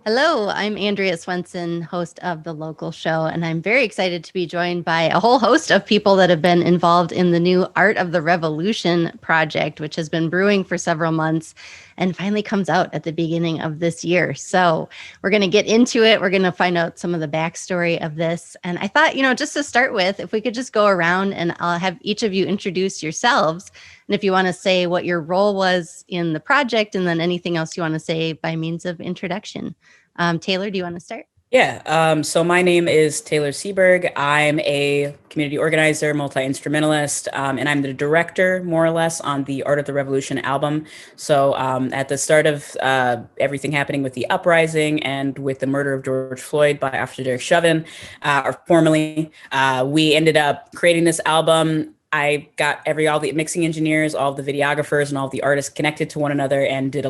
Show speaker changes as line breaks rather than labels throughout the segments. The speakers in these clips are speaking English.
Hello, I'm Andrea Swenson, host of The Local Show, and I'm very excited to be joined by a whole host of people that have been involved in the new Art of the Revolution project, which has been brewing for several months and finally comes out at the beginning of this year. So we're going to get into it. We're going to find out some of the backstory of this. And I thought, just to start with, if we could just go around and I'll have each of you introduce yourselves. And if you want to say what your role was in the project and then anything else you want to say by means of introduction. Taylor, do you want to start?
Yeah. So my name is Taylor Seberg. I'm a community organizer, multi-instrumentalist, and I'm the director, more or less, on the Art of the Revolution album. So at the start of everything happening with the uprising and with the murder of George Floyd by Officer Derek Chauvin, or formerly, we ended up creating this album. I got all the mixing engineers, all the videographers, and all the artists connected to one another, and did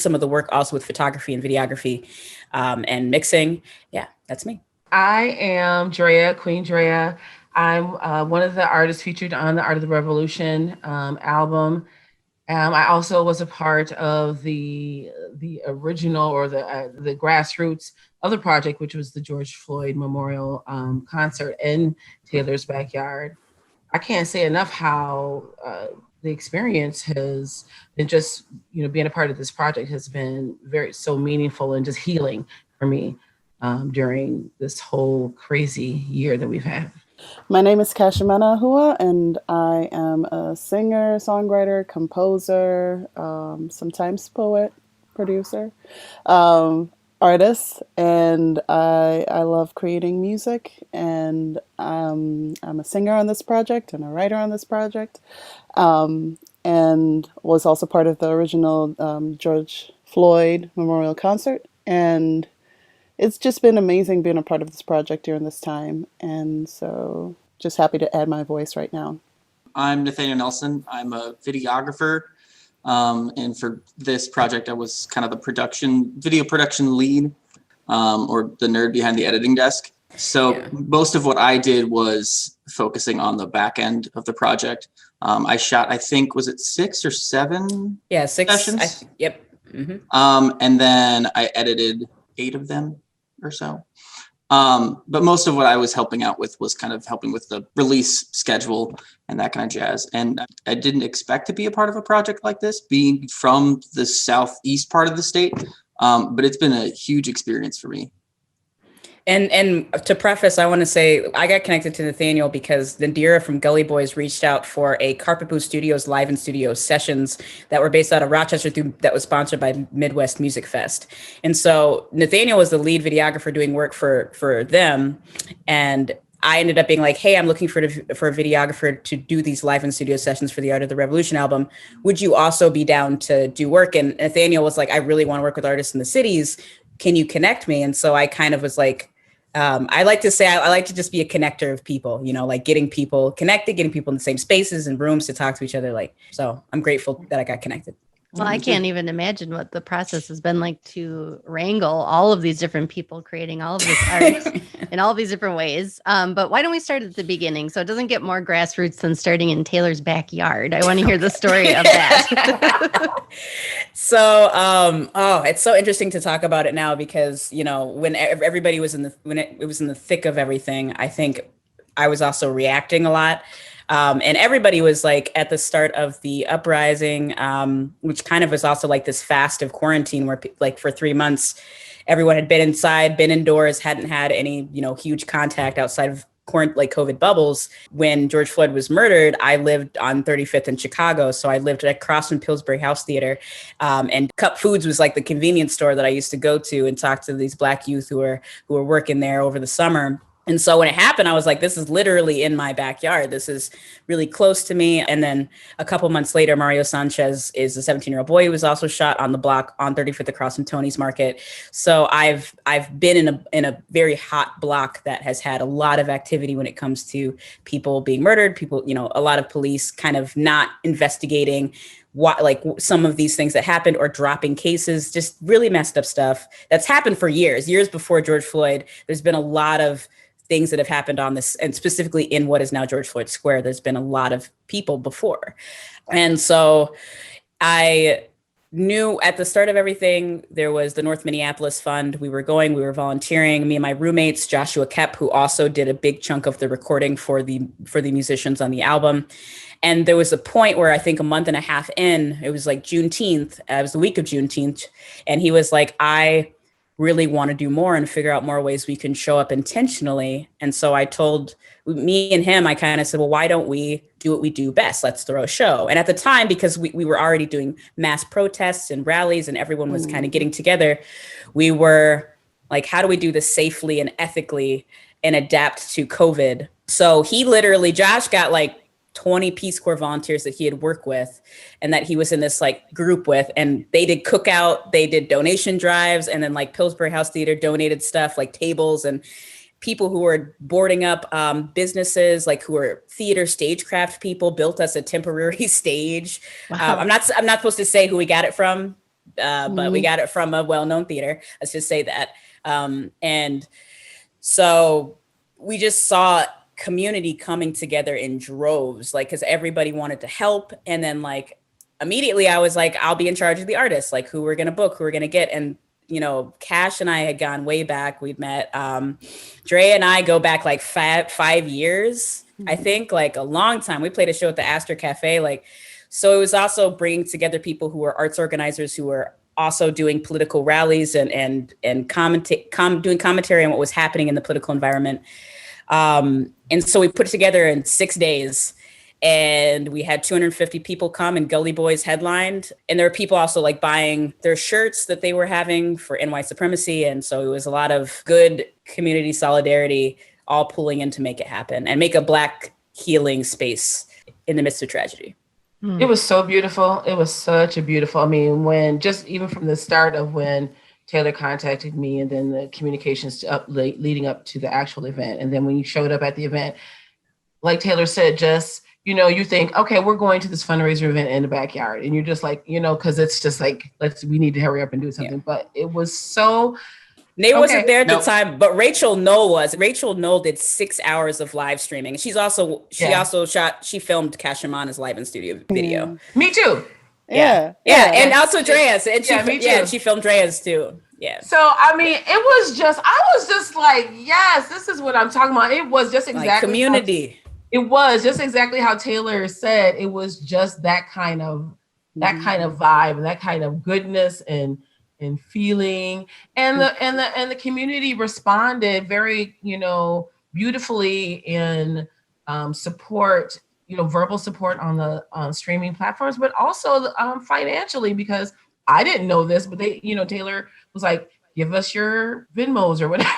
some of the work also with photography and videography, and mixing. Yeah, that's me.
I am Drea, Queen Drea. I'm one of the artists featured on the Art of the Revolution album. I also was a part of the original or the grassroots of the project, which was the George Floyd Memorial concert in Taylor's backyard. I can't say enough how the experience has been just, being a part of this project has been so meaningful and just healing for me during this whole crazy year that we've had.
My name is Kashimana Hua, and I am a singer, songwriter, composer, sometimes poet, producer, artist, and I love creating music, and I'm a singer on this project and a writer on this project, and was also part of the original George Floyd Memorial Concert, and it's just been amazing being a part of this project during this time, and so just happy to add my voice right now.
I'm Nathaniel Nelson. I'm a videographer. And for this project, I was kind of the video production lead, or the nerd behind the editing desk. So most of what I did was focusing on the back end of the project. I shot, I think, was it 6 or 7?
Yeah, 6
sessions.
Yep. Mm-hmm.
And then I edited 8 of them or so. But most of what I was helping out with was kind of helping with the release schedule and that kind of jazz. And I didn't expect to be a part of a project like this, being from the southeast part of the state. But it's been a huge experience for me.
And to preface, I want to say I got connected to Nathaniel because Nadira from Gully Boys reached out for a Carpet Booth Studios live in studio sessions that were based out of Rochester that was sponsored by Midwest Music Fest. And so Nathaniel was the lead videographer doing work for them. And I ended up being like, hey, I'm looking for a videographer to do these live in studio sessions for the Art of the Revolution album. Would you also be down to do work? And Nathaniel was like, I really want to work with artists in the cities. Can you connect me? And so I kind of was like, I like to say I like to just be a connector of people, like getting people connected, getting people in the same spaces and rooms to talk to each other. So I'm grateful that I got connected.
Well, I can't even imagine what the process has been like to wrangle all of these different people creating all of this art in all of these different ways. But why don't we start at the beginning? So it doesn't get more grassroots than starting in Taylor's backyard. I want to hear the story of that.
So, it's so interesting to talk about it now because, when everybody was when it was in the thick of everything, I think I was also reacting a lot. And everybody was like at the start of the uprising, which kind of was also like this fast of quarantine where like for 3 months, everyone had been inside, been indoors, hadn't had any, huge contact outside of COVID bubbles. When George Floyd was murdered, I lived on 35th in Chicago. So I lived across from Pillsbury House Theater. And Cup Foods was like the convenience store that I used to go to and talk to these Black youth who were working there over the summer. And so when it happened, I was like, this is literally in my backyard. This is really close to me. And then a couple months later, Mario Sanchez is a 17-year-old boy who was also shot on the block on 35th across from Tony's Market. So I've been in a very hot block that has had a lot of activity when it comes to people being murdered, people, a lot of police kind of not investigating like some of these things that happened or dropping cases, just really messed up stuff that's happened for years before George Floyd. There's been a lot of things that have happened on this, and specifically in what is now George Floyd Square. There's been a lot of people before. And so I knew at the start of everything, there was the North Minneapolis Fund. We were volunteering. Me and my roommates, Joshua Kep, who also did a big chunk of the recording for the musicians on the album. And there was a point where I think a month and a half in, it was like Juneteenth. It was the week of Juneteenth. And he was like, I really want to do more and figure out more ways we can show up intentionally. And so I told me and him, I kind of said, well, why don't we do what we do best? Let's throw a show. And at the time, because we were already doing mass protests and rallies and everyone was kind of getting together, we were like, how do we do this safely and ethically and adapt to COVID? So Josh got like 20 Peace Corps volunteers that he had worked with and that he was in this like group with, and they did cookout, they did donation drives, and then like Pillsbury House Theater donated stuff like tables, and people who were boarding up businesses, like who were theater stagecraft people, built us a temporary stage.
Wow.
I'm not supposed to say who we got it from, but we got it from a well-known theater. Let's just say that. And so we just saw community coming together in droves, like, because everybody wanted to help. And then like immediately I was like, I'll be in charge of the artists, like who we're going to book, who we're going to get. And, you know, Cash and I had gone way back. We'd met, Dre and I go back like 5 years, I think, like a long time. We played a show at the Astor Cafe. Like, so it was also bringing together people who were arts organizers, who were also doing political rallies and doing commentary on what was happening in the political environment. And so we put it together in 6 days, and we had 250 people come, and Gully Boys headlined. And there were people also like buying their shirts that they were having for NY Supremacy. And so it was a lot of good community solidarity, all pulling in to make it happen and make a Black healing space in the midst of tragedy.
It was so beautiful. It was such a beautiful, I mean, when just even from the start of when Taylor contacted me, and then the communications leading up to the actual event. And then when you showed up at the event, like Taylor said, just, you know, you think, okay, we're going to this fundraiser event in the backyard. And you're just like, you know, because it's just like, we need to hurry up and do something. Yeah. But it was so...
Nate wasn't there at the time, but Rachel Knoll was. Rachel Knoll did 6 hours of live streaming. She filmed Cash Amana's live in studio video.
Me too.
Yeah. And also Drea's. And she filmed Drea's too. Yeah.
So, I mean, I was just like, yes, this is what I'm talking about. It was just exactly
like community.
It was just exactly how Taylor said. It was just that kind of vibe, and that kind of goodness and feeling. And the community responded very, you know, beautifully in support, you know, verbal support on the streaming platforms, but also financially, because I didn't know this, but they, you know, Taylor was like, give us your Venmos or whatever.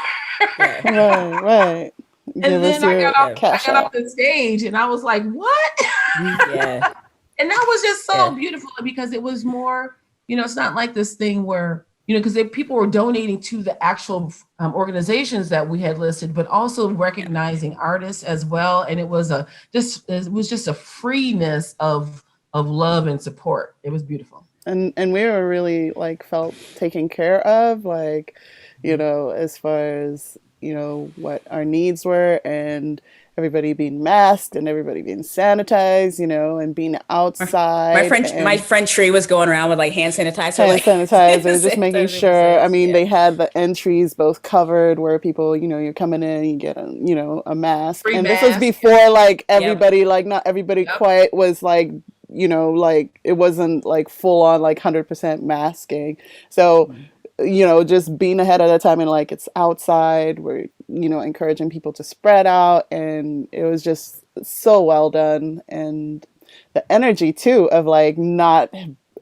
Right.
And then I got off the stage and I was like, what?
Yeah.
And that was just so beautiful, because it was more, you know, it's not like this thing where, you know, because people were donating to the actual organizations that we had listed, but also recognizing artists as well. And it was just a freeness of love and support. It was beautiful.
And we were really like felt taken care of, like, you know, as far as, you know, what our needs were, and everybody being masked and everybody being sanitized, you know, and being outside.
My friend Tree was going around with like hand sanitizer,
just making sure. I mean, they had the entries both covered where people, you know, you're coming in, you get a mask.
Free
and
mask.
This was before like everybody, like not everybody quite was like, you know, like it wasn't like full on like 100% masking. So, you know, just being ahead of the time, and like it's outside, we're, you know, encouraging people to spread out, and it was just so well done. And the energy too of like not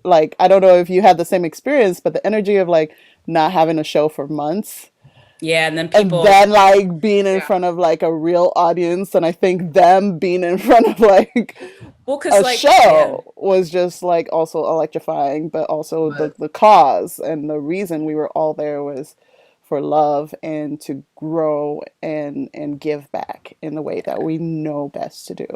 like, I don't know if you had the same experience, but the energy of like not having a show for months.
Yeah, and then people,
and then like being in front of like a real audience, and I think them being in front of like a show was just like also electrifying, but also the cause and the reason we were all there was for love and to grow and give back in the way that we know best to do.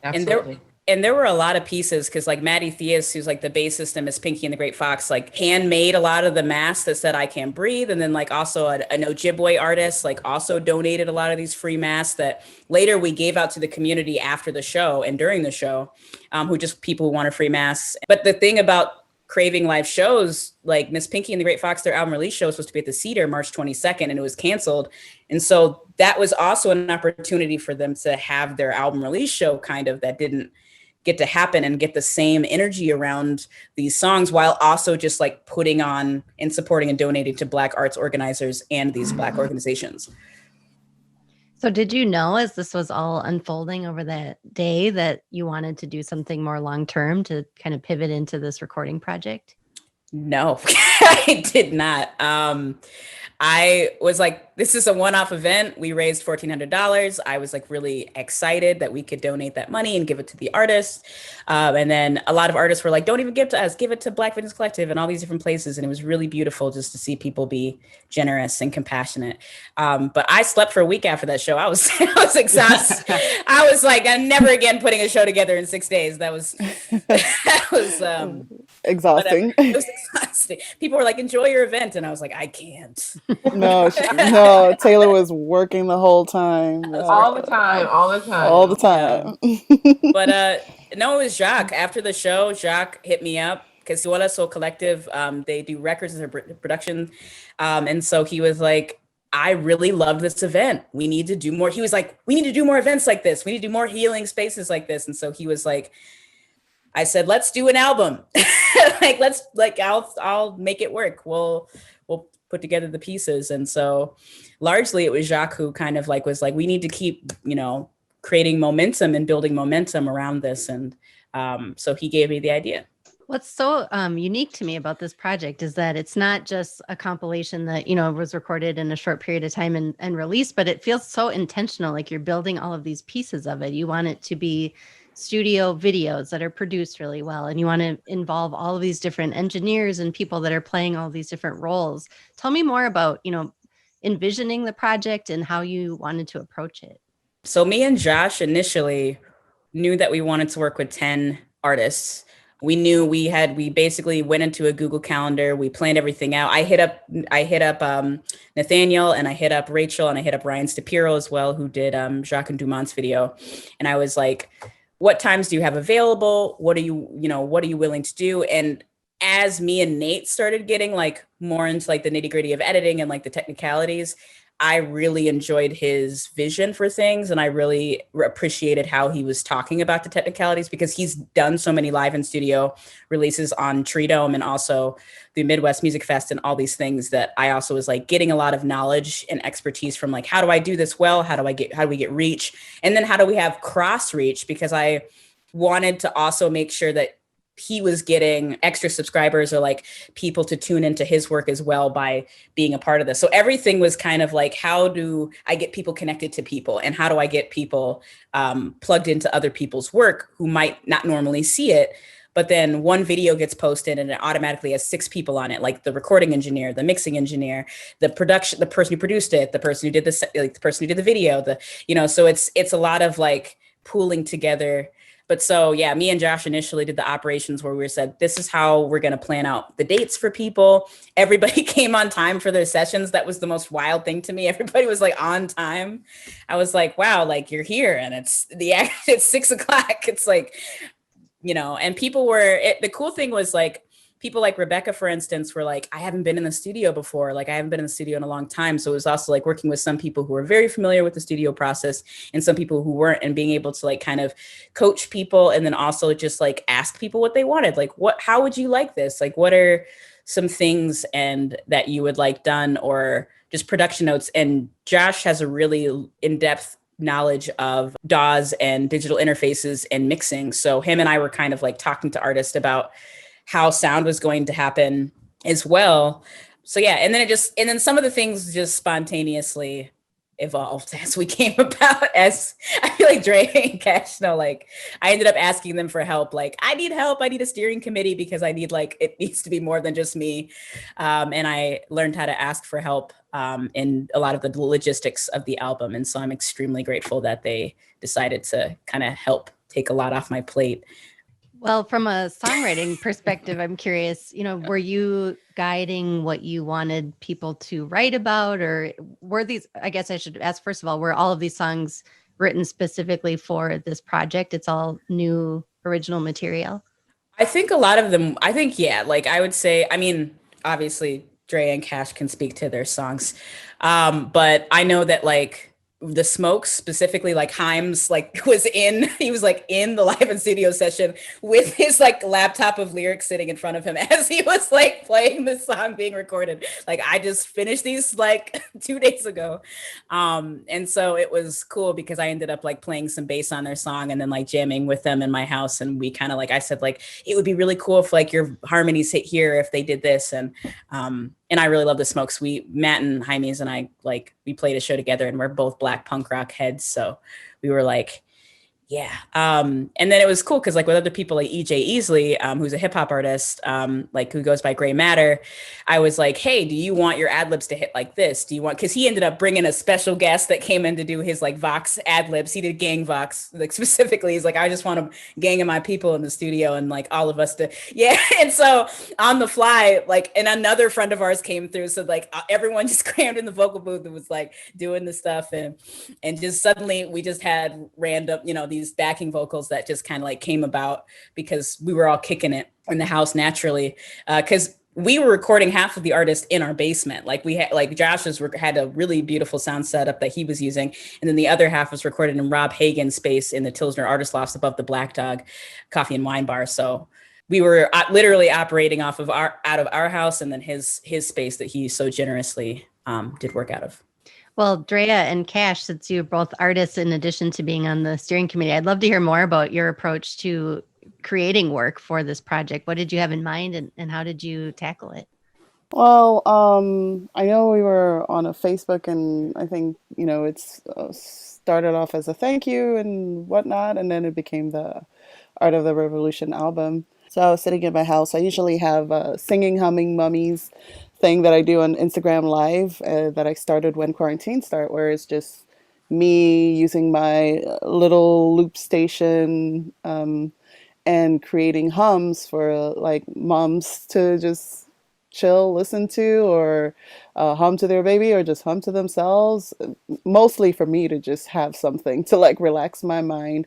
Absolutely.
And there were a lot of pieces, because like Maddie Theus, who's like the bassist in Miss Pinky and the Great Fox, like handmade a lot of the masks that said I Can't Breathe. And then like also an Ojibwe artist like also donated a lot of these free masks that later we gave out to the community after the show and during the show, people who wanted free masks. But the thing about craving live shows. Like Miss Pinky and the Great Fox, their album release show was supposed to be at the Cedar March 22nd, and it was canceled. And so that was also an opportunity for them to have their album release show kind of that didn't get to happen and get the same energy around these songs, while also just like putting on and supporting and donating to Black arts organizers and these Black organizations.
So did you know, as this was all unfolding over that day, that you wanted to do something more long-term to kind of pivot into this recording project?
No, I did not. I was like, this is a one-off event. We raised $1,400. I was like really excited that we could donate that money and give it to the artists. And then a lot of artists were like, don't even give to us, give it to Black Fitness Collective and all these different places. And it was really beautiful just to see people be generous and compassionate. But I slept for a week after that show. I was exhausted. I was like, I'm never again putting a show together in 6 days. That was
exhausting.
It was exhausting. People were like, enjoy your event. And I was like, I can't.
No, Taylor was working the whole time.
All the time.
All the time.
But no, it was Jacques. After the show, Jacques hit me up because Suola Soul Collective, they do records as a production. And so he was like, I really loved this event. We need to do more. He was like, we need to do more events like this. We need to do more healing spaces like this. And so he was like, I said, let's do an album. I'll make it work. We'll put together the pieces. And so largely it was Jacques who kind of like was like, we need to keep, creating momentum and building momentum around this. And so he gave me the idea.
What's so unique to me about this project is that it's not just a compilation that, was recorded in a short period of time and released, but it feels so intentional. Like you're building all of these pieces of it. You want it to be studio videos that are produced really well. And you want to involve all of these different engineers and people that are playing all these different roles. Tell me more about, envisioning the project and how you wanted to approach it.
So me and Josh initially knew that we wanted to work with 10 artists. We knew we basically went into a Google Calendar. We planned everything out. I hit up Nathaniel, and I hit up Rachel, and I hit up Ryan Stapiro as well, who did Jacques and Dumont's video. And I was like, what times do you have available? What are you willing to do? And as me and Nate started getting like more into like the nitty gritty of editing and like the technicalities, I really enjoyed his vision for things. And I really appreciated how he was talking about the technicalities, because he's done so many live in studio releases on Tree Dome and also the Midwest Music Fest and all these things, that I also was like getting a lot of knowledge and expertise from like, how do I do this well? How do we get reach? And then how do we have cross reach? Because I wanted to also make sure that he was getting extra subscribers or like people to tune into his work as well by being a part of this. So everything was kind of like, how do I get people connected to people, and how do I get people plugged into other people's work who might not normally see it? But then one video gets posted and it automatically has 6 people on it, like the recording engineer, the mixing engineer, the person who produced it, the person who did the person who did the video, so it's a lot of like pooling together. But so, yeah, me and Josh initially did the operations where we said, this is how we're going to plan out the dates for people. Everybody came on time for their sessions. That was the most wild thing to me. Everybody was like on time. I was like, wow, like you're here and it's 6:00. It's like, and people the cool thing was like, people like Rebecca, for instance, were like, I haven't been in the studio before. Like I haven't been in the studio in a long time. So it was also like working with some people who were very familiar with the studio process and some people who weren't, and being able to like kind of coach people. And then also just like ask people what they wanted. Like, how would you like this? Like, what are some things and that you would like done, or just production notes? And Josh has a really in-depth knowledge of DAWs and digital interfaces and mixing. So him and I were kind of like talking to artists about how sound was going to happen as well. So yeah, and then some of the things just spontaneously evolved as we came about. As I feel like Dre and Cash know, like I ended up asking them for help. Like, I need help. I need a steering committee because I need it needs to be more than just me. And I learned how to ask for help in a lot of the logistics of the album. And so I'm extremely grateful that they decided to kind of help take a lot off my plate.
Well, from a songwriting perspective, I'm curious, were you guiding what you wanted people to write about, or were these, I guess I should ask, first of all, were all of these songs written specifically for this project? It's all new original material?
I think a lot of them, I think, yeah, like I would say, I mean, obviously Dre and Cash can speak to their songs. But I know that like the Smokes, specifically like Himes, like he was like in the live and studio session with his like laptop of lyrics sitting in front of him as he was like playing the song being recorded. Like I just finished these like 2 days ago. And so it was cool because I ended up like playing some bass on their song and then like jamming with them in my house. And we kind of like, I said, like, it would be really cool if like your harmonies hit here if they did this. And I really love the Smokes. Matt and Jaime's and I, like, we played a show together and we're both black punk rock heads. So we were like, yeah. And then it was cool because like with other people like EJ Easley, who's a hip hop artist, like who goes by Gray Matter, I was like, hey, do you want your ad libs to hit like this? Do you want, because he ended up bringing a special guest that came in to do his like Vox ad libs. He did gang Vox, like specifically. He's like, I just want a gang of my people in the studio and like all of us to, yeah. And so on the fly, like, and another friend of ours came through. So like everyone just crammed in the vocal booth and was like doing the stuff. And just suddenly we just had random, these backing vocals that just kind of like came about because we were all kicking it in the house naturally. Because we were recording half of the artist in our basement. Like we had, like Josh's had a really beautiful sound setup that he was using. And then the other half was recorded in Rob Hagen's space in the Tilsner Artist Lofts above the Black Dog Coffee and Wine Bar. So we were literally operating out of our house and then his space that he so generously did work out of.
Well, Drea and Cash, since you're both artists in addition to being on the steering committee, I'd love to hear more about your approach to creating work for this project. What did you have in mind and how did you tackle it?
Well, I know we were on a Facebook, and I think, it's started off as a thank you and whatnot, and then it became the Art of the Revolution album. So I was sitting in my house. I usually have a singing, humming mummies thing that I do on Instagram Live that I started when quarantine started, where it's just me using my little loop station and creating hums for like moms to just chill, listen to, or hum to their baby, or just hum to themselves. Mostly for me to just have something to like relax my mind.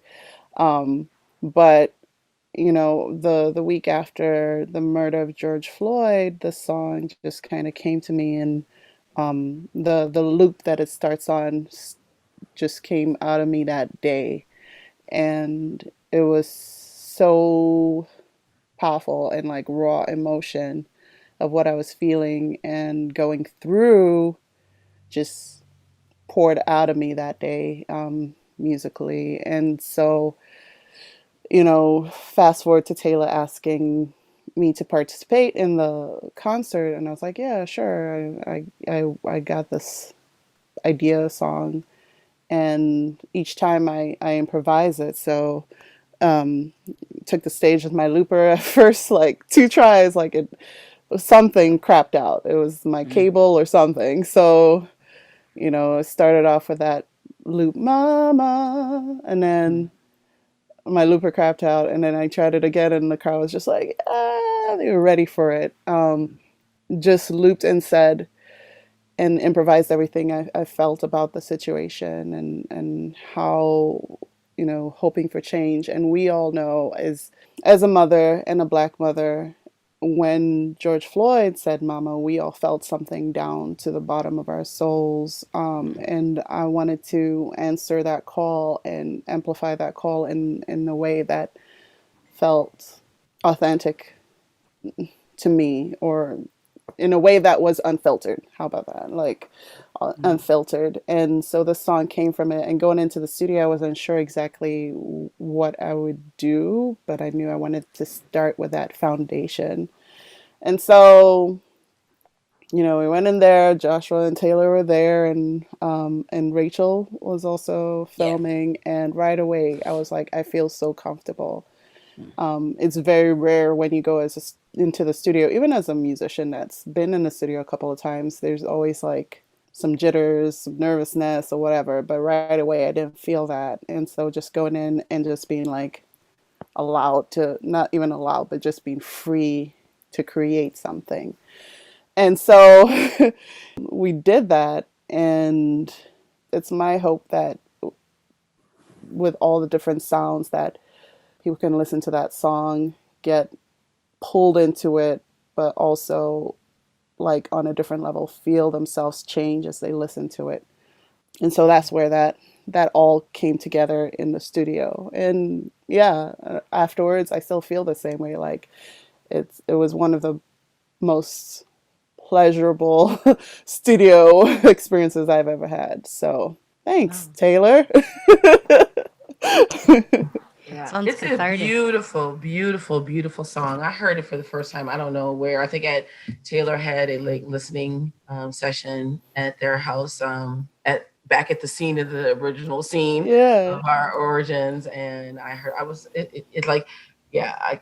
But the week after the murder of George Floyd, the song just kind of came to me, and the loop that it starts on just came out of me that day, and it was so powerful and like raw emotion of what I was feeling and going through, just poured out of me that day, musically. And so, fast forward to Taylor asking me to participate in the concert, and I was like, yeah, sure. I got this idea song, and each time I improvise it. So took the stage with my looper at first, like 2 tries, like something crapped out. It was my cable or something. So, it started off with that loop, mama, and then my looper crapped out, and then I tried it again, and the crowd was just like, they were ready for it. Just looped and said and improvised everything I felt about the situation, and how, hoping for change. And we all know, as a mother and a Black mother, when George Floyd said mama, we all felt something down to the bottom of our souls. And I wanted to answer that call and amplify that call in a way that felt authentic to me, or in a way that was unfiltered. How about that? Like unfiltered. And so the song came from it. And going into the studio, I wasn't sure exactly what I would do, but I knew I wanted to start with that foundation. And so, we went in there. Joshua and Taylor were there, and Rachel was also filming. Yeah. And right away, I was like, I feel so comfortable. It's very rare when you go into the studio, even as a musician that's been in the studio a couple of times, there's always like some jitters, some nervousness or whatever. But right away, I didn't feel that. And so just going in and just being like allowed to, not even allowed, but just being free to create something. And so we did that. And it's my hope that with all the different sounds that people can listen to that song, get pulled into it, but also like on a different level feel themselves change as they listen to it. And so that's where that all came together in the studio. And yeah, afterwards I still feel the same way. Like it was one of the most pleasurable studio experiences I've ever had. So thanks,
Wow.
Taylor.
Yeah,
Sounds
it's a
cathartic.
beautiful, beautiful, beautiful song. I heard it for the first time. I don't know where. I think at Taylor had a like listening session at their house at back at the scene of the original scene
Yeah.
of our origins, and I heard it like yeah I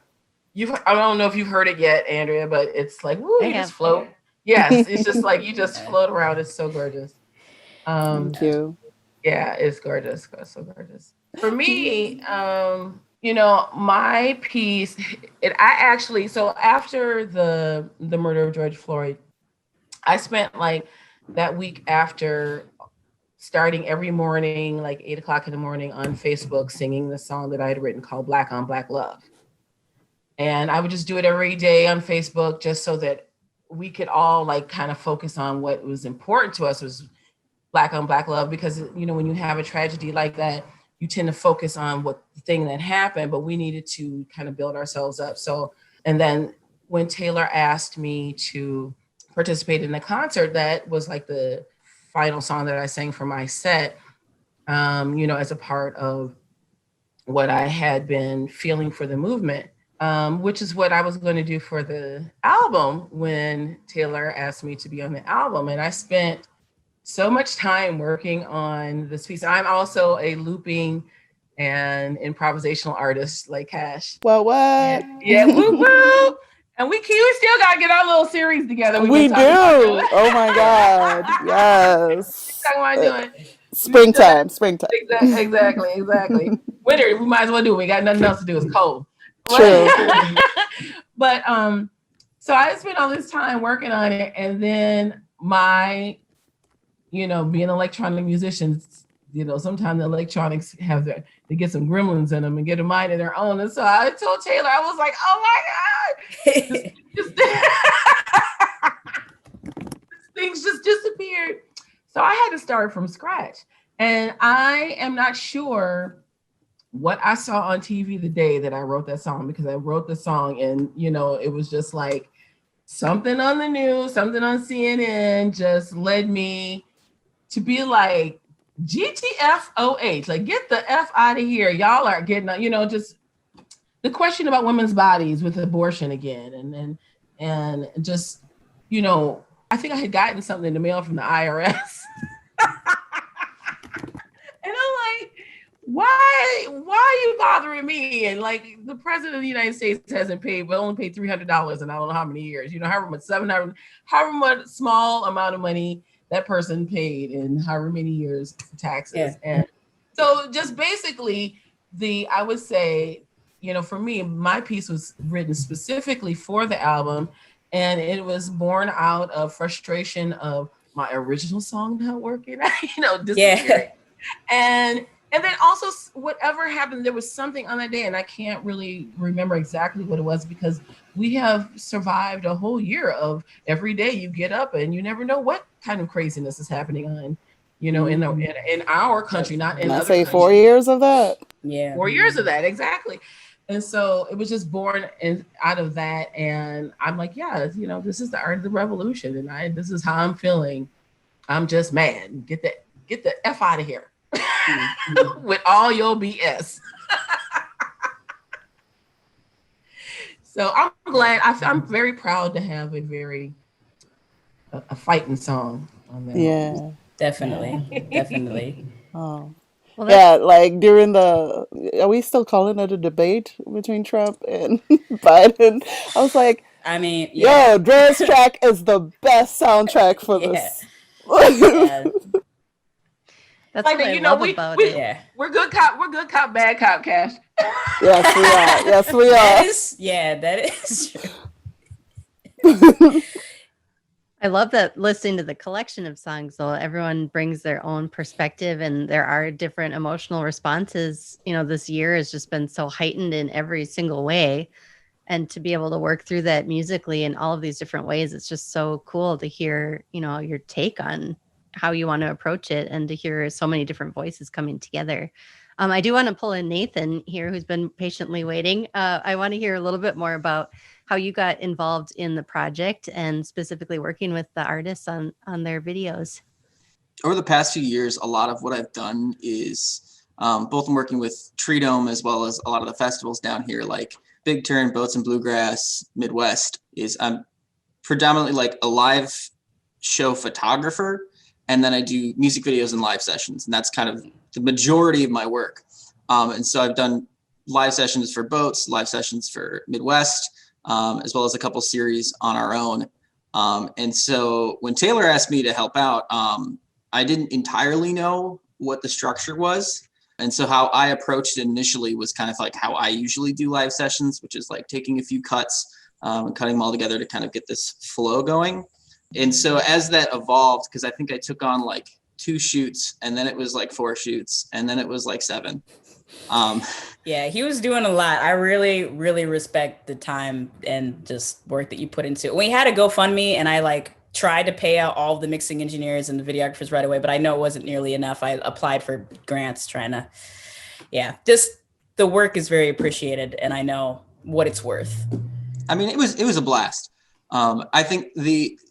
don't know if you've heard it yet, Andrea, but it's like woo,
I
you
have.
just float. Yes, it's just like you just float around. It's so gorgeous.
Thank you.
Yeah, it's gorgeous. It's so gorgeous. For me, my piece, so after the murder of George Floyd, I spent like that week after starting every morning, like 8 o'clock in the morning on Facebook, singing the song that I had written called Black on Black Love. And I would just do it every day on Facebook just so that we could all like kind of focus on what was important to us was Black on Black love, because when you have a tragedy like that, you tend to focus on what the thing that happened, but we needed to kind of build ourselves up. So, and then when Taylor asked me to participate in the concert, that was like the final song that I sang for my set, as a part of what I had been feeling for the movement, which is what I was going to do for the album when Taylor asked me to be on the album. And I spent so much time working on this piece. I'm also a looping and improvisational artist like Cash.
Well, what?
Yeah, woo woo. And we still gotta get our little series together.
We do. Oh my God. Yes.
Talking about doing
Springtime.
Exactly. Winter, we might as well do it. We got nothing else to do. It's cold.
True.
But so I spent all this time working on it, and then being electronic musicians, sometimes the electronics they get some gremlins in them and get a mind of their own. And so I told Taylor, I was like, oh my God, things just disappeared. So I had to start from scratch. And I am not sure what I saw on TV the day that I wrote that song, because I wrote the song and, it was just like something on the news, something on CNN just led me to be like, GTFOH, like get the F out of here. Y'all are getting, just the question about women's bodies with abortion again. And just, I think I had gotten something in the mail from the IRS. And I'm like, why are you bothering me? And like the president of the United States hasn't paid, but only paid $300 in I don't know how many years, however much, 700, however much small amount of money that person paid in however many years for taxes.
Yeah.
And so just basically I would say, for me, my piece was written specifically for the album, and it was born out of frustration of my original song not working, disappearing.
Yeah.
And then also whatever happened, there was something on that day, and I can't really remember exactly what it was, because we have survived a whole year of every day you get up and you never know what kind of craziness is happening on, in our country, not in
I
other
say
countries.
4 years of that.
Yeah.
4 years of that, exactly. And so it was just born out of that. And I'm like, yeah, this is the art of the revolution, and this is how I'm feeling. I'm just mad. Get the F out of here. With all your BS. So I'm glad. I'm very proud to have a fighting song on that.
Yeah.
Definitely.
Oh.
Well,
Yeah, like during are we still calling it a debate between Trump and Biden? I was like,
I mean, yeah.
yo, Dre's track is the best soundtrack for this.
Yeah.
that's
Like
what I
that,
love about it.
Yeah.
We're good cop, bad cop, Cash.
Yes, we are. Yes, we are.
That is true.
I love that listening to the collection of songs, though. Everyone brings their own perspective, and there are different emotional responses. This year has just been so heightened in every single way. and to be able to work through that musically in all of these different ways. It's just so cool to hear, your take on how you want to approach it and to hear so many different voices coming together. I do want to pull in Nathan here, who's been patiently waiting. I want to hear a little bit more about how you got involved in the project and specifically working with the artists on their videos.
Over the past few years, a lot of what I've done is both in working with Tree Dome as well as a lot of the festivals down here, like Big Turn, Boats and Bluegrass, Midwest, is I'm predominantly like a live show photographer, and then I do music videos and live sessions, and that's kind of the majority of my work. And so I've done live sessions for Boats, live sessions for Midwest, as well as a couple series on our own. And so when Taylor asked me to help out, I didn't entirely know what the structure was. And so how I approached it initially was kind of like how I usually do live sessions, which is like taking a few cuts and cutting them all together to kind of get this flow going. And so as that evolved, because I think I took on like 2 shoots, and then it was like 4 shoots, and then it was like 7.
Yeah, he was doing a lot. I really, really respect the time and just work that you put into it. We had a GoFundMe, and I like tried to pay out all of the mixing engineers and the videographers right away, but I know it wasn't nearly enough. I applied for grants just the work is very appreciated, and I know what it's worth.
I mean, it was a blast. I think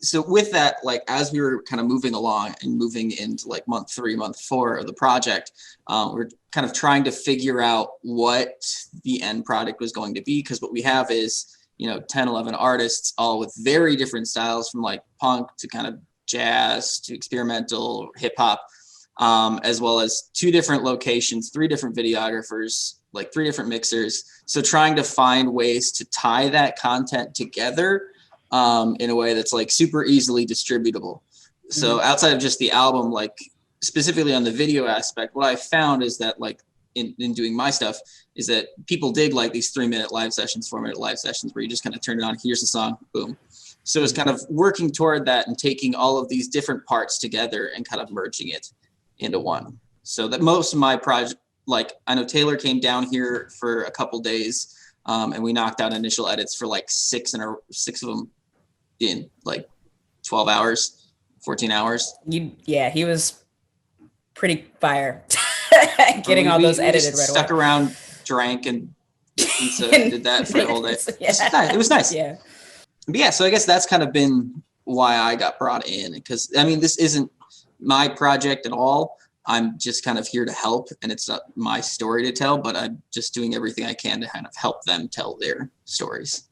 so with that, like as we were kind of moving along and moving into like month 3, month 4 of the project, we're kind of trying to figure out what the end product was going to be, because what we have is 10, 11 artists, all with very different styles, from like punk to kind of jazz to experimental hip hop, as well as 2 different locations, 3 different videographers, like 3 different mixers. So trying to find ways to tie that content together in a way that's like super easily distributable. So outside of just the album, like specifically on the video aspect, what I found is that like in doing my stuff is that people dig like these 3-minute live sessions, 4-minute live sessions, where you just kind of turn it on, here's the song, boom. So it's kind of working toward that and taking all of these different parts together and kind of merging it into one. So that most of my project, like I know Taylor came down here for a couple days, and we knocked out initial edits for like 6 of them in like 12 hours, 14 hours.
He was pretty fire. Getting all those edited right away.
Stuck around, drank, and pizza, did that for the whole day. Yeah. It was nice.
Yeah.
But yeah, so I guess that's kind of been why I got brought in, because I mean, this isn't my project at all. I'm just kind of here to help, and it's not my story to tell, but I'm just doing everything I can to kind of help them tell their stories.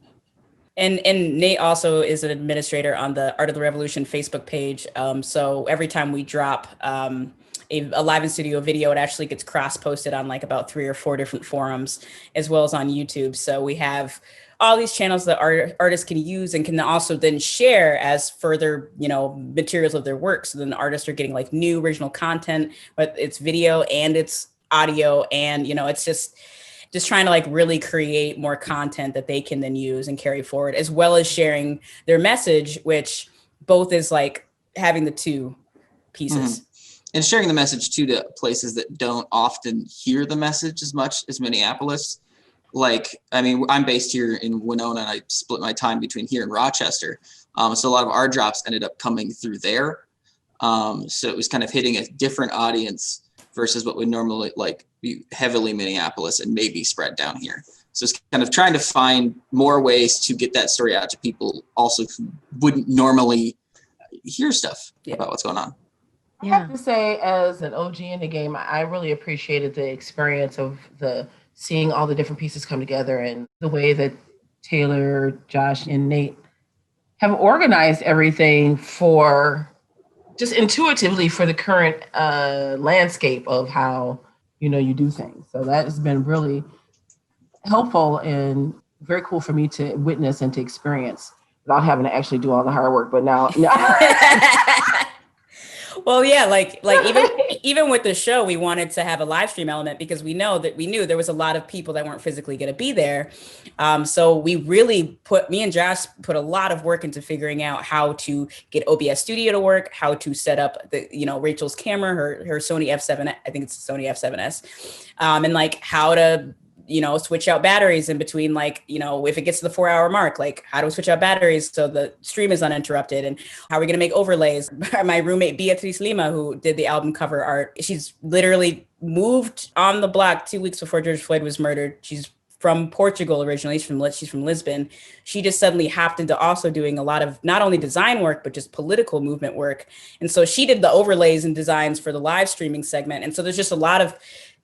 And Nate also is an administrator on the Art of the Revolution Facebook page. So every time we drop a live in studio video, it actually gets cross posted on like about 3 or 4 different forums, as well as on YouTube. So we have all these channels that artists can use and can also then share as further, materials of their work. So then the artists are getting like new original content, but it's video and it's audio, and it's just trying to like really create more content that they can then use and carry forward, as well as sharing their message, which both is like having the 2 pieces.
Mm-hmm. And sharing the message too to places that don't often hear the message as much as Minneapolis. Like, I mean, I'm based here in Winona, and I split my time between here and Rochester. So a lot of our drops ended up coming through there. So it was kind of hitting a different audience versus what would normally like be heavily Minneapolis and maybe spread down here. So it's kind of trying to find more ways to get that story out to people also who wouldn't normally hear stuff about what's going on.
I have to say, as an OG in the game, I really appreciated the experience of seeing all the different pieces come together, and the way that Taylor, Josh, and Nate have organized everything for just intuitively for the current landscape of how you do things. So that has been really helpful and very cool for me to witness and to experience without having to actually do all the hard work. But now.
Well, yeah, like even with the show, we wanted to have a live stream element because we knew there was a lot of people that weren't physically going to be there. So we really me and Josh put a lot of work into figuring out how to get OBS Studio to work, how to set up Rachel's camera, her Sony F7, I think it's Sony F7S, and like how to switch out batteries in between, like, if it gets to the 4-hour mark, like, how do we switch out batteries so the stream is uninterrupted? And how are we going to make overlays? My roommate, Beatriz Lima, who did the album cover art, she's literally moved on the block 2 weeks before George Floyd was murdered. She's from Portugal originally. She's from Lisbon. She just suddenly hopped into also doing a lot of not only design work, but just political movement work. And so she did the overlays and designs for the live streaming segment. And so there's just a lot of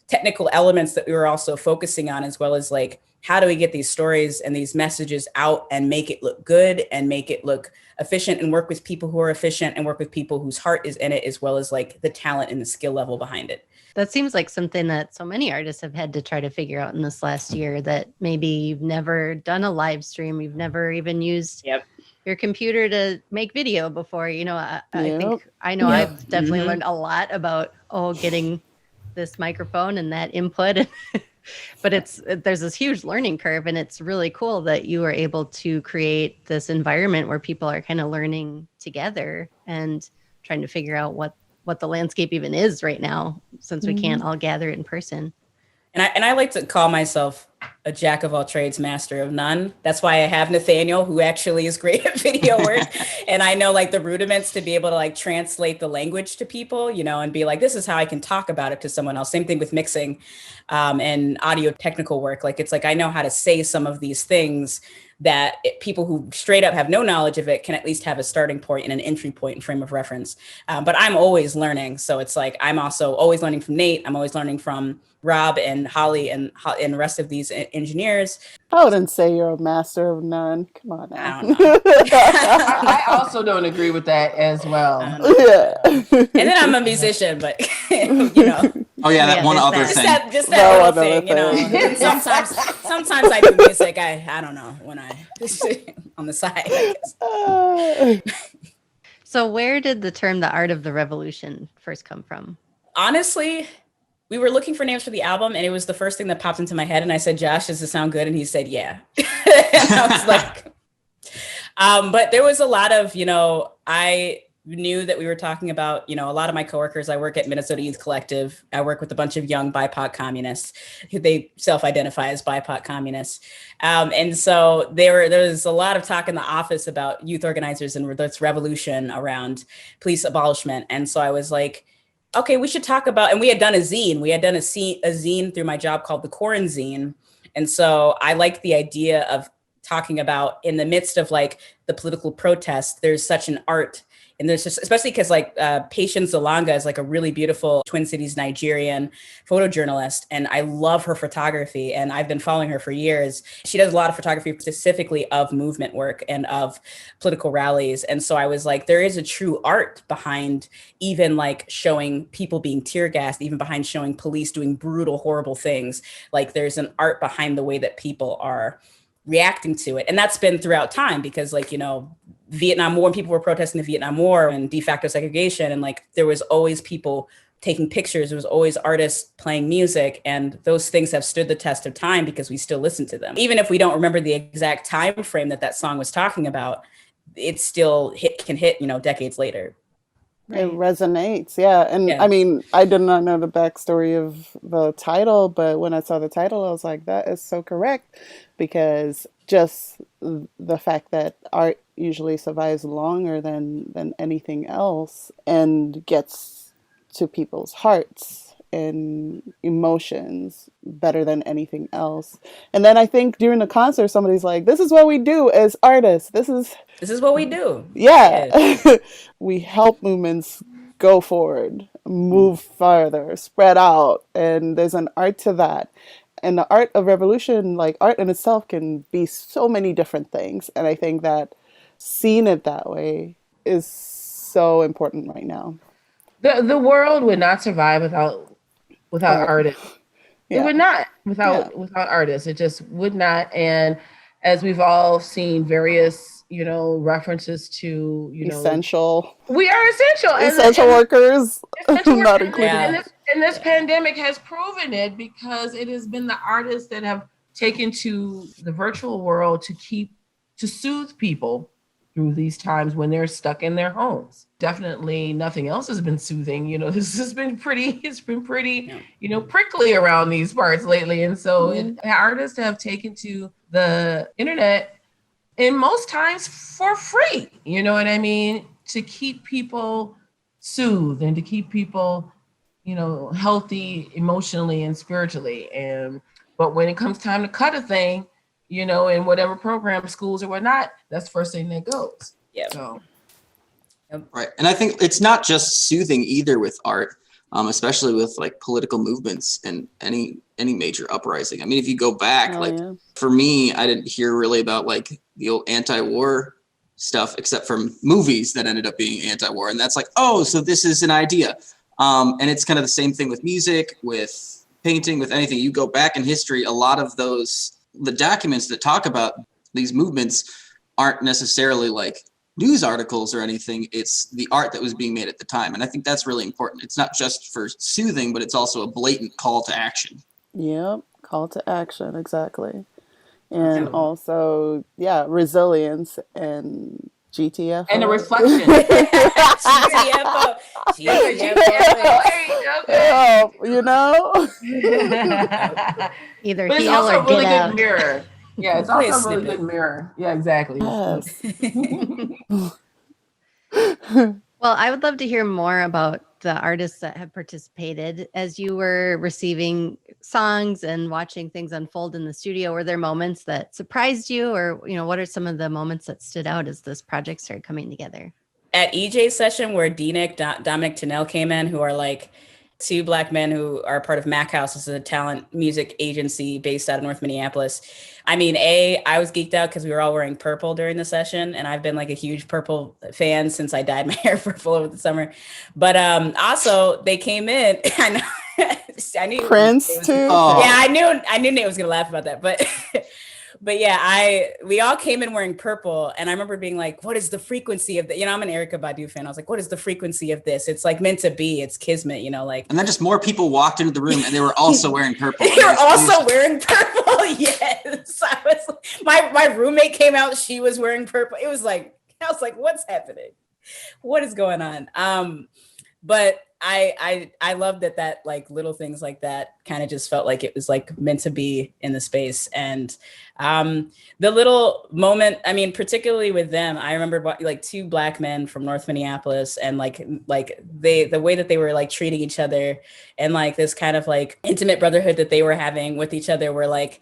technical elements that we were also focusing on, as well as like, how do we get these stories and these messages out and make it look good and make it look efficient, and work with people who are efficient and work with people whose heart is in it, as well as like the talent and the skill level behind it.
That seems like something that so many artists have had to try to figure out in this last year, that maybe you've never done a live stream. You've never even used your computer to make video before. I think I've definitely learned a lot about, getting this microphone and that input. But there's this huge learning curve, and it's really cool that you were able to create this environment where people are kind of learning together and trying to figure out what the landscape even is right now, since we can't all gather in person.
And I like to call myself a jack of all trades, master of none. That's why I have Nathaniel, who actually is great at video work. And I know like the rudiments to be able to like translate the language to people, and be like, this is how I can talk about it to someone else. Same thing with mixing and audio technical work. Like, it's like, I know how to say some of these things that people who straight up have no knowledge of it can at least have a starting point and an entry point and frame of reference. But I'm always learning. So it's like, I'm also always learning from Nate. I'm always learning from Rob and Holly and the rest of these engineers.
I wouldn't say you're a master of none. Come on now.
I don't know.
I also don't agree with that as well.
Yeah.
And then I'm a musician, but
Oh yeah, that one
there's
other
that.
thing.
just that little
other
thing,
thing.
Sometimes I do music. I don't know, when I on the side, I guess.
So where did the term "the art of the revolution" first come from?
Honestly, we were looking for names for the album, and it was the first thing that popped into my head. And I said, Josh, does this sound good? And he said, yeah. And I was like, but there was a lot of, I knew that we were talking about, a lot of my coworkers. I work at Minnesota Youth Collective. I work with a bunch of young BIPOC communists who they self-identify as BIPOC communists. And so there was a lot of talk in the office about youth organizers and this revolution around police abolishment. And so I was like, okay, we should talk about, and we had done a zine. We had done a zine through my job called the Quarantine. And so I liked the idea of talking about, in the midst of like the political protest, there's such an art. And there's just, especially because like Patience Zalanga is like a really beautiful Twin Cities Nigerian photojournalist. And I love her photography. And I've been following her for years. She does a lot of photography specifically of movement work and of political rallies. And so I was like, there is a true art behind even like showing people being tear gassed, even behind showing police doing brutal, horrible things. Like there's an art behind the way that people are reacting to it. And that's been throughout time, because like, Vietnam War, when people were protesting the Vietnam War and de facto segregation, and like there was always people taking pictures, there was always artists playing music, and those things have stood the test of time because we still listen to them. Even if we don't remember the exact time frame that song was talking about, it still can hit, decades later.
It resonates, yeah. And
Yeah.
I mean, I did not know the backstory of the title, but when I saw the title, I was like, that is so correct, because just the fact that art usually survives longer than anything else and gets to people's hearts and emotions better than anything else. And then I think during the concert, somebody's like, this is what we do as artists. This is
what we do.
Yeah. We help movements go forward, move farther, spread out. And there's an art to that. And the art of revolution, like art in itself, can be so many different things. And I think that seeing it that way is so important right now.
The world would not survive without artists.
Yeah.
It would not without artists. It just would not. And as we've all seen, various references to
essential.
We are essential.
Essential workers,
essential
not
workers.
included.
And this pandemic has proven it, because it has been the artists that have taken to the virtual world to soothe people through these times when they're stuck in their homes. Definitely nothing else has been soothing. This has been it's been pretty, prickly around these parts lately. And so artists have taken to the internet, and most times for free, you know what I mean? To keep people soothed and to keep people, healthy emotionally and spiritually. But when it comes time to cut a thing, in whatever program, schools or whatnot, that's the first thing that goes.
Yeah.
So.
Right. And I think it's not just soothing either with art, especially with like political movements and any major uprising. I mean, if you go back, for me, I didn't hear really about like the old anti-war stuff, except from movies that ended up being anti-war. And that's like, oh, so this is an idea. And it's kind of the same thing with music, with painting, with anything. You go back in history, a lot of the documents that talk about these movements aren't necessarily like news articles or anything. It's the art that was being made at the time. And I think that's really important. It's not just for soothing, but it's also a blatant call to action.
Yep, call to action, exactly. And also, resilience and GTFO.
And a reflection.
GTFO.
Either
but it's
heal
also
or
a really
get
good
out.
mirror. Yeah, it's also a really good mirror. Yeah, exactly.
Yes.
Well, I would love to hear more about the artists that have participated as you were receiving songs and watching things unfold in the studio. Were there moments that surprised you, or what are some of the moments that stood out as this project started coming together?
At EJ's session, where Dominic Tennell came in, who are like two Black men who are part of Mac House, is a talent music agency based out of North Minneapolis. I mean, I was geeked out because we were all wearing purple during the session, and I've been like a huge purple fan since I dyed my hair purple over the summer. But also they came in. I knew
Prince too.
Oh.
Yeah, I knew Nate was gonna laugh about that, but. But yeah, we all came in wearing purple, and I remember being like, what is the frequency of the, I'm an Erykah Badu fan. I was like, what is the frequency of this? It's like meant to be, it's kismet, like.
And then just more people walked into the room and they were also wearing purple.
They were also wearing purple. Yes. My roommate came out, she was wearing purple. I was like, what's happening? What is going on? But I love that like little things like that kind of just felt like it was like meant to be in the space. And the little moment, I mean, particularly with them, I remember like two Black men from North Minneapolis, and like the way that they were like treating each other, and like this kind of like intimate brotherhood that they were having with each other, where like,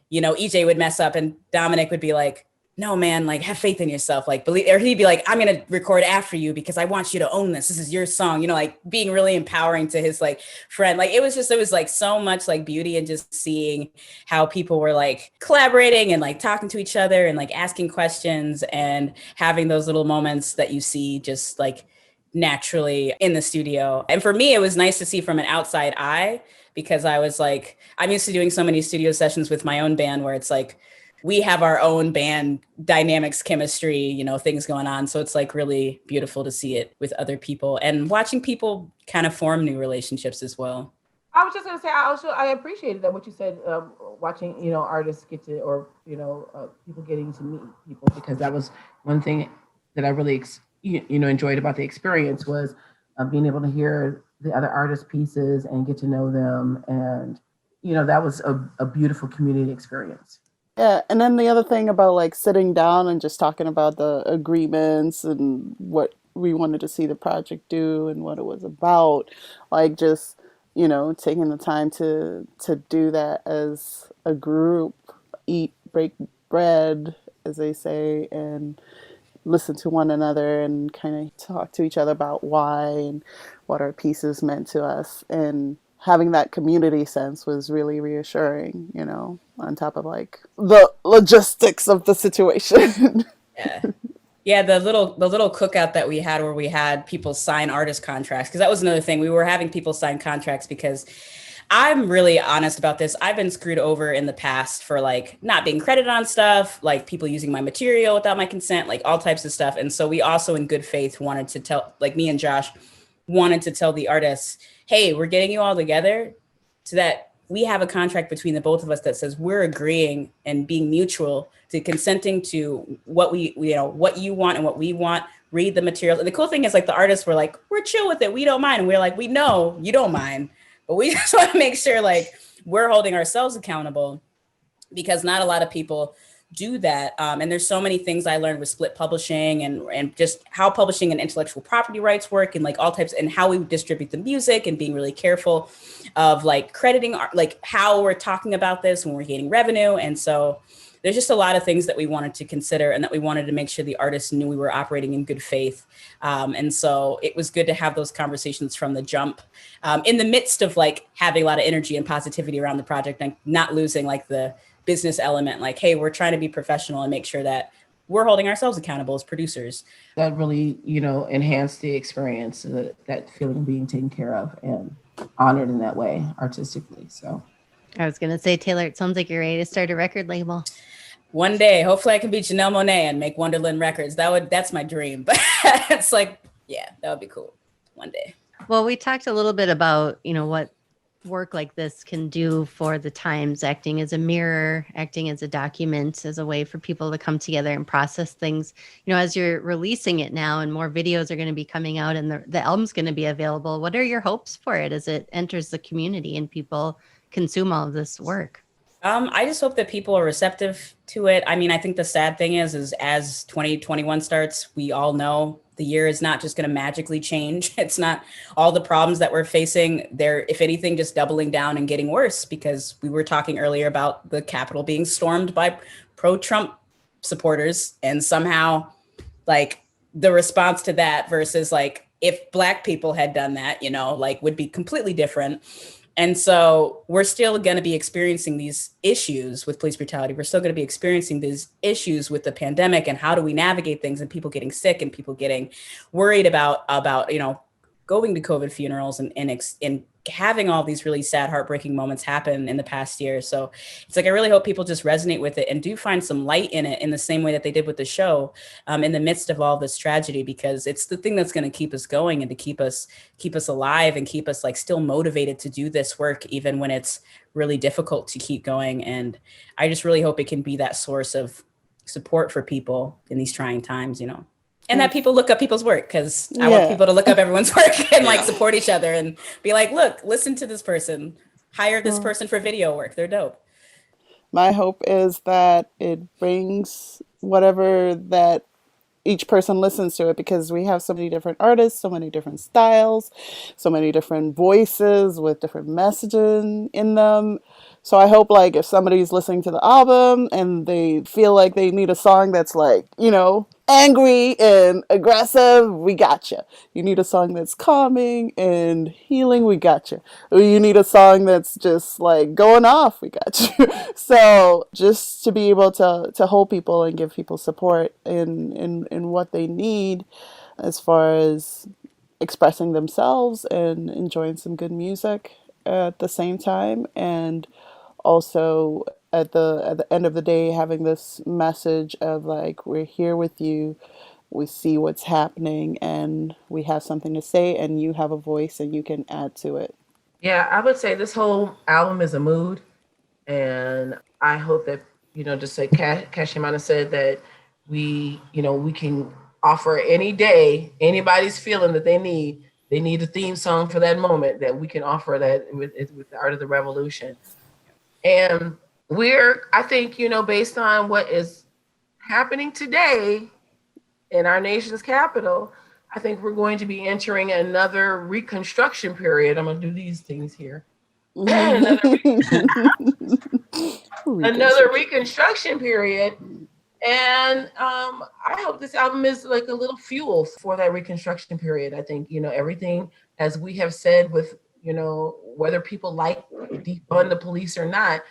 EJ would mess up and Dominic would be like, no, man, like have faith in yourself, like believe, or he'd be like, I'm going to record after you because I want you to own this. This is your song, like being really empowering to his like friend. Like it was like so much like beauty, and just seeing how people were like collaborating and like talking to each other and like asking questions and having those little moments that you see just like naturally in the studio. And for me, it was nice to see from an outside eye, because I was like, I'm used to doing so many studio sessions with my own band where it's like, we have our own band dynamics, chemistry, things going on. So it's like really beautiful to see it with other people and watching people kind of form new relationships as well.
I was just going to say, I appreciated that what you said, watching, artists get to, or, people getting to meet people, because that was one thing that I really, enjoyed about the experience, was being able to hear the other artists' pieces and get to know them. And, that was a beautiful community experience.
Yeah, and then the other thing about like sitting down and just talking about the agreements and what we wanted to see the project do and what it was about, like just, taking the time to do that as a group, break bread, as they say, and listen to one another and kind of talk to each other about why and what our pieces meant to us. And having that community sense was really reassuring, on top of like the logistics of the situation.
Yeah, the little cookout that we had, where we had people sign artist contracts, because that was another thing. We were having people sign contracts because I'm really honest about this. I've been screwed over in the past for like not being credited on stuff, like people using my material without my consent, like all types of stuff. And so we also in good faith wanted to tell, like me and Josh wanted to tell the artists, hey, we're getting you all together so that we have a contract between the both of us that says we're agreeing and being mutual to consenting to what what you want and what we want, read the materials. And the cool thing is like the artists were like, we're chill with it. We don't mind. And we're like, we know you don't mind, but we just want to make sure like we're holding ourselves accountable, because not a lot of people do that. And there's so many things I learned with split publishing and just how publishing and intellectual property rights work and like all types, and how we distribute the music, and being really careful of like crediting like how we're talking about this when we're getting revenue. And so there's just a lot of things that we wanted to consider, and that we wanted to make sure the artists knew we were operating in good faith. And so it was good to have those conversations from the jump, in the midst of like having a lot of energy and positivity around the project, and not losing like the business element, like, hey, we're trying to be professional and make sure that we're holding ourselves accountable as producers.
That really, enhanced the experience, that feeling of being taken care of and honored in that way artistically. So
I was going to say, Taylor, it sounds like you're ready to start a record label.
One day, hopefully I can be Janelle Monáe and make Wonderland Records. That's my dream. But it's like, yeah, that would be cool one day.
Well, we talked a little bit about, what work like this can do for the times, acting as a mirror, acting as a document, as a way for people to come together and process things. As you're releasing it now and more videos are going to be coming out and the album's going to be available, what are your hopes for it as it enters the community and people consume all of this work?
I just hope that people are receptive to it. I mean, I think the sad thing is as 2021 starts, we all know the year is not just going to magically change. It's not all the problems that we're facing. They're, if anything, just doubling down and getting worse, because we were talking earlier about the Capitol being stormed by pro-Trump supporters, and somehow like the response to that versus like if Black people had done that, like would be completely different. And so we're still going to be experiencing these issues with police brutality. We're still going to be experiencing these issues with the pandemic, and how do we navigate things, and people getting sick and people getting worried about going to COVID funerals and having all these really sad, heartbreaking moments happen in the past year. So it's like, I really hope people just resonate with it and do find some light in it, in the same way that they did with the show, in the midst of all this tragedy, because it's the thing that's going to keep us going and to keep us alive and keep us like still motivated to do this work, even when it's really difficult to keep going. And I just really hope it can be that source of support for people in these trying times, And that people look up people's work, because I want people to look up everyone's work and like support each other and be like, look, listen to this person, hire this person for video work. They're dope.
My hope is that it brings whatever that each person listens to it, because we have so many different artists, so many different styles, so many different voices with different messaging in them. So I hope like if somebody's listening to the album and they feel like they need a song that's like, angry and aggressive, we got you. You need a song that's calming and healing, we got you. Or you need a song that's just like going off, we got you. So just to be able to hold people and give people support in what they need as far as expressing themselves and enjoying some good music at the same time, and also at the end of the day having this message of like, we're here with you, we see what's happening, and we have something to say, and you have a voice and you can add to it.
Yeah, I would say this whole album is a mood, and I hope that, just like Kashimana said, that we can offer any day, anybody's feeling that they need a theme song for that moment, that we can offer that with the Art of the Revolution. And I think, based on what is happening today in our nation's capital, I think we're going to be entering another reconstruction period. I'm going to do these things here. Another reconstruction period. And I hope this album is like a little fuel for that reconstruction period. I think, everything, as we have said with, whether people like defund the police or not,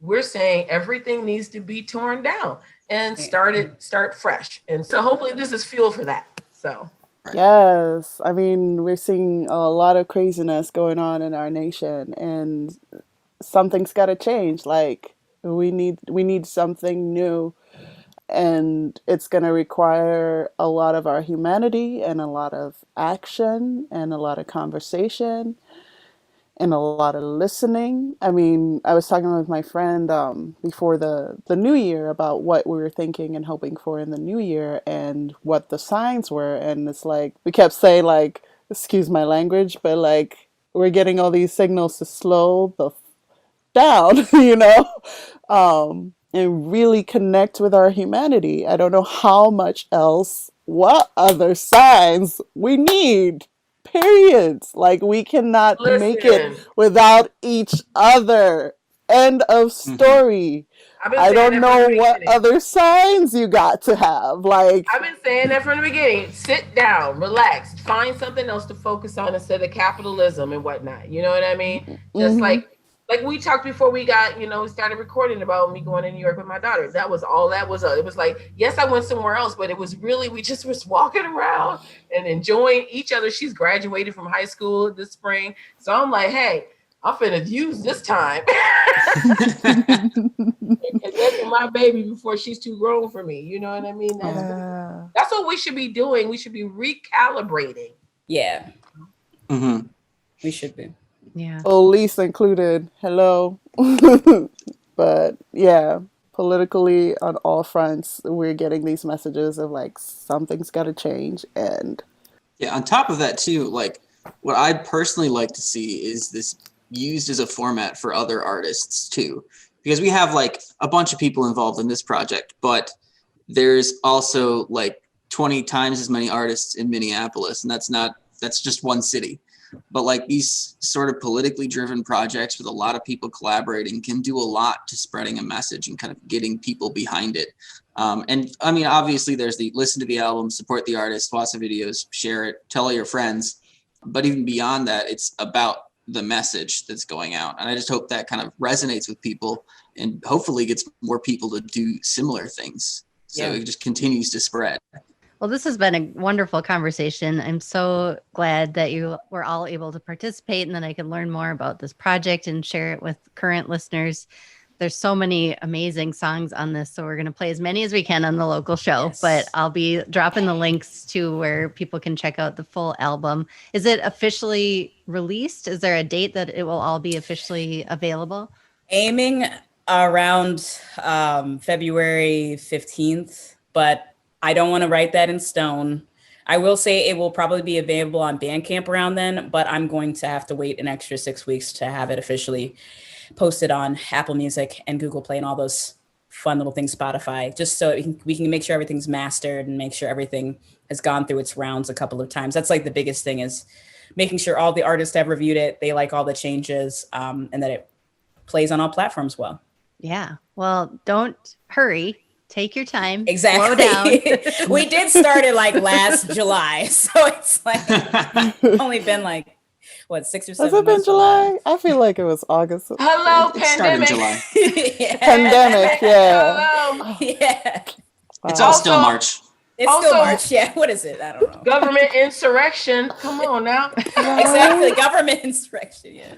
we're saying everything needs to be torn down and start fresh. And so hopefully this is fuel for that. So.
Yes. I mean, we're seeing a lot of craziness going on in our nation, and something's got to change. Like we need something new, and it's going to require a lot of our humanity and a lot of action and a lot of conversation. and a lot of listening. I mean, I was talking with my friend before the new year about what we were thinking and hoping for in the new year and what the signs were. And it's like, we kept saying, like, excuse my language, but like, we're getting all these signals to slow the down, and really connect with our humanity. I don't know how much else, what other signs we need. Periods. Like, we cannot make it
Listen,
without each other. End of story.
I've been
I
saying
don't
that from
know
the
what
beginning.
other signs you got to have. Like,
I've been saying that from the beginning. Sit down, relax, find something else to focus on instead of capitalism and whatnot. You know what I mean? Just
mhm.
like we talked before we got, started recording about me going to New York with my daughter. That was all that was. It was like, yes, I went somewhere else, but it was really, we just was walking around and enjoying each other. She's graduated from high school this spring. So I'm like, hey, I'm finna use this time. And that's my baby before she's too grown for me. You know what I mean?
Yeah.
That's what we should be doing. We should be recalibrating.
Yeah,
Hmm.
we should be.
Yeah.
Police included. Hello. But yeah, politically on all fronts, we're getting these messages of like something's got to change. And
Yeah, on top of that too, like what I'd personally like to see is this used as a format for other artists too. Because we have like a bunch of people involved in this project, but there's also like 20 times as many artists in Minneapolis, and that's just one city. But like these sort of politically driven projects with a lot of people collaborating can do a lot to spreading a message and kind of getting people behind it. And I mean, obviously there's the listen to the album, support the artist, watch the videos, share it, tell all your friends. But even beyond that, it's about the message that's going out. And I just hope that kind of resonates with people and hopefully gets more people to do similar things. So
Yeah.
it just continues to spread.
Well, this has been a wonderful conversation. I'm so glad that you were all able to participate and that I could learn more about this project and share it with current listeners. There's so many amazing songs on this, so we're going to play as many as we can on the local show,
Yes.
but I'll be dropping the links to where people can check out the full album. Is it officially released? Is there a date that it will all be officially available?
Aiming around February 15th, but I don't want to write that in stone. I will say it will probably be available on Bandcamp around then, but I'm going to have to wait an extra 6 weeks to have it officially posted on Apple Music and Google Play and all those fun little things, Spotify, just so we can make sure everything's mastered and make sure everything has gone through its rounds a couple of times. That's like the biggest thing, is making sure all the artists have reviewed it, they like all the changes, and that it plays on all platforms well.
Yeah. Well, don't hurry. Take your time.
Exactly.
Slow down.
We did start it like last July, so it's like only been like what, 6 or 7
has it been
months.
July? I feel like it was August.
Hello,
It started in
pandemic.
July.
Yeah.
Pandemic, yeah.
Hello.
Yeah.
It's
Wow.
all still
Also-
March.
It's
Also-
still March. Yeah. What is it? I don't know.
Government insurrection. Come on now.
Exactly. Government insurrection. Yeah.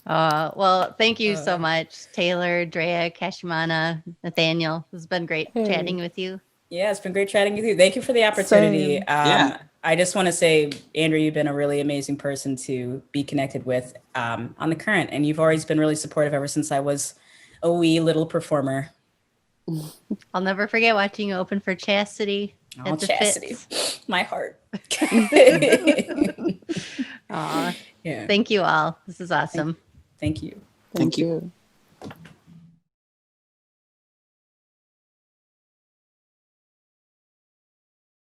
Well, thank you so much, Taylor, Drea, Kashimana, Nathaniel. It's been great
Hey.
chatting with you.
Yeah, it's been great chatting with you. Thank you for the opportunity.
Same.
Yeah.
I just want to say, Andrew, you've been a really amazing person to be connected with on the current, and you've always been really supportive ever since I was a wee little performer.
I'll never forget watching you open for Chastity.
Oh,
at the
Chastity,
Fits.
my heart.
Aw,
Yeah.
thank you all. This is awesome.
Thank you.
Thank
you.
you.